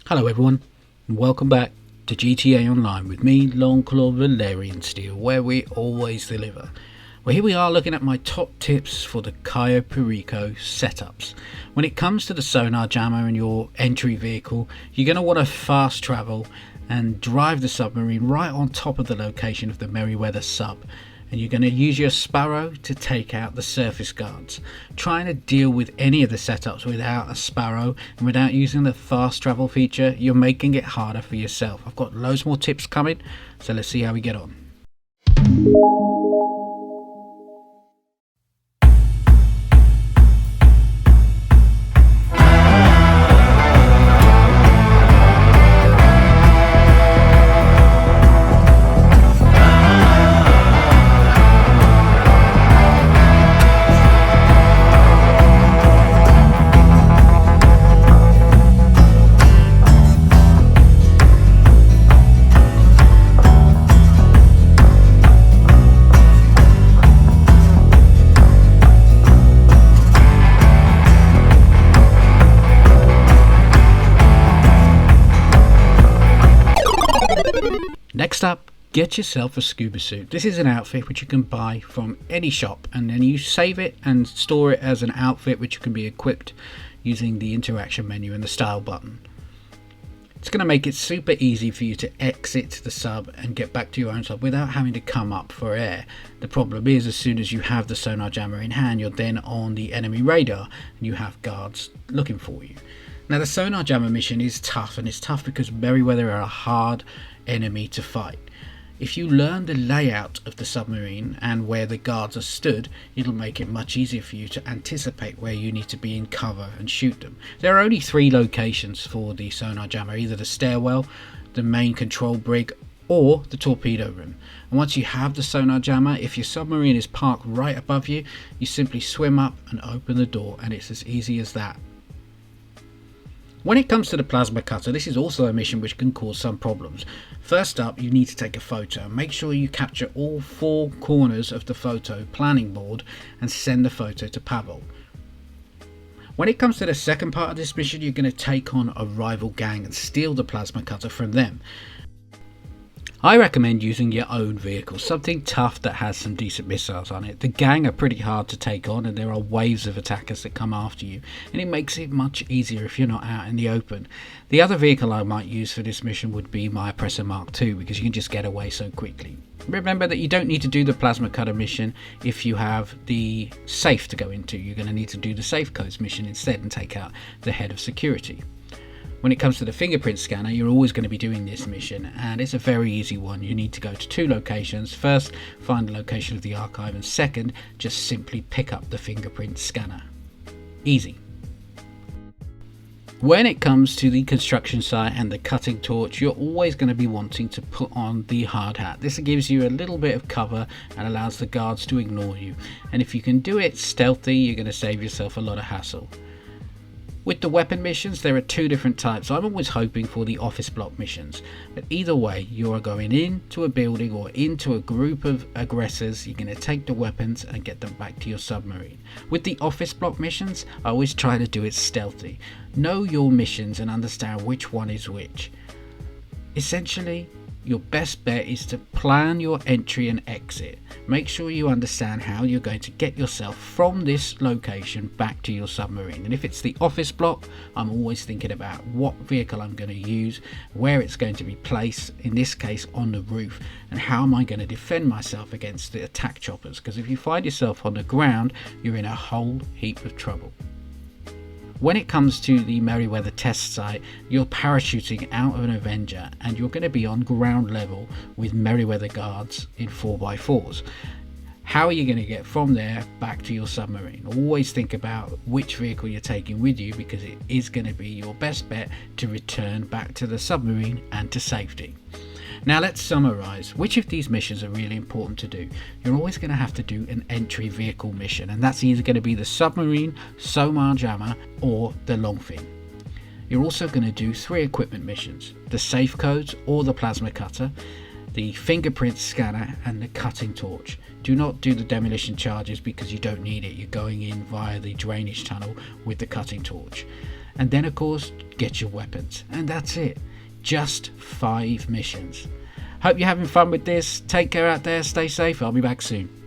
Hello everyone, and welcome back to GTAOnline with me, Longclaw Valerian Steel, where we always deliver. Well, here we are looking at my top tips for the CayoPerico setups. When it comes to the sonar jammer in your entry vehicle, you're going to want to fast travel and drive the submarine right on top of the location of the Merryweather sub. And you're going to use your Sparrow to take out the surface guards. Trying to deal with any of the setups without a Sparrow and without using the fast travel feature, you're making it harder for yourself. I've got loads more tips coming, so let's see how we get on. Next up, get yourself a Scuba Suit. This is an outfit which you can buy from any shop, and then you save it and store it as an outfit which can be equipped using the interaction menu and the style button. It's going to make it super easy for you to exit the sub and get back to your own sub without having to come up for air. The problem is, as soon as you have the sonar jammer in hand, you're then on the enemy radar and you have guards looking for you. Now, the sonar jammer mission is tough, and it's tough because Merryweather are a hard enemy to fight. If you learn the layout of the submarine and where the guards are stood, it'll make it much easier for you to anticipate where you need to be in cover and shoot them. There are only 3 locations for the sonar jammer, either the stairwell, the main control brig, or the torpedo room. And once you have the sonar jammer, if your submarine is parked right above you, you simply swim up and open the door, and it's as easy as that. When it comes to the plasma cutter, this is also a mission which can cause some problems. First up, you need to take a photo. Make sure you capture all 4 corners of the photo planning board and send the photo to Pavel. When it comes to the second part of this mission, you're going to take on a rival gang and steal the plasma cutter from them. I recommend using your own vehicle, something tough that has some decent missiles on it. The gang are pretty hard to take on, and there are waves of attackers that come after you, and it makes it much easier if you're not out in the open. The other vehicle I might use for this mission would be my Oppressor Mark II, because you can just get away so quickly. Remember that you don't need to do the plasma cutter mission if you have the safe to go into. You're going to need to do the safe codes mission instead and take out the head of security. When it comes to the fingerprint scanner, you're always going to be doing this mission, and it's a very easy one. You need to go to 2 locations. First, find the location of the archive, and second, just simply pick up the fingerprint scanner. Easy. When it comes to the construction site and the cutting torch, you're always going to be wanting to put on the hard hat. This gives you a little bit of cover and allows the guards to ignore you. And if you can do it stealthy, you're going to save yourself a lot of hassle. With the weapon missions, there are 2 different types. I'm always hoping for the office block missions, but either way, you are going into a building or into a group of aggressors. You're going to take the weapons and get them back to your submarine. With the office block missions, I always try to do it stealthy. Know your missions and understand which one is which. Essentially, your best bet is to plan your entry and exit. Make sure you understand how you're going to get yourself from this location back to your submarine. And if it's the office block, I'm always thinking about what vehicle I'm going to use, where it's going to be placed, in this case on the roof, and how am I going to defend myself against the attack choppers, because if you find yourself on the ground, you're in a whole heap of trouble. When it comes to the Merryweather test site, you're parachuting out of an Avenger and you're going to be on ground level with Merryweather guards in 4x4s. How are you going to get from there back to your submarine? Always think about which vehicle you're taking with you, because it is going to be your best bet to return back to the submarine and to safety. Now let's summarize. Which of these missions are really important to do? You're always going to have to do an entry vehicle mission, and that's either going to be the submarine, sonar jammer, or the longfin. You're also going to do 3 equipment missions: the safe codes or the plasma cutter, the fingerprint scanner, and the cutting torch. Do not do the demolition charges because you don't need it. You're going in via the drainage tunnel with the cutting torch. and then of course get your weapons, and that's it. Just 5 missions. Hope you're having fun with this. Take care out there, stay safe. I'll be back soon.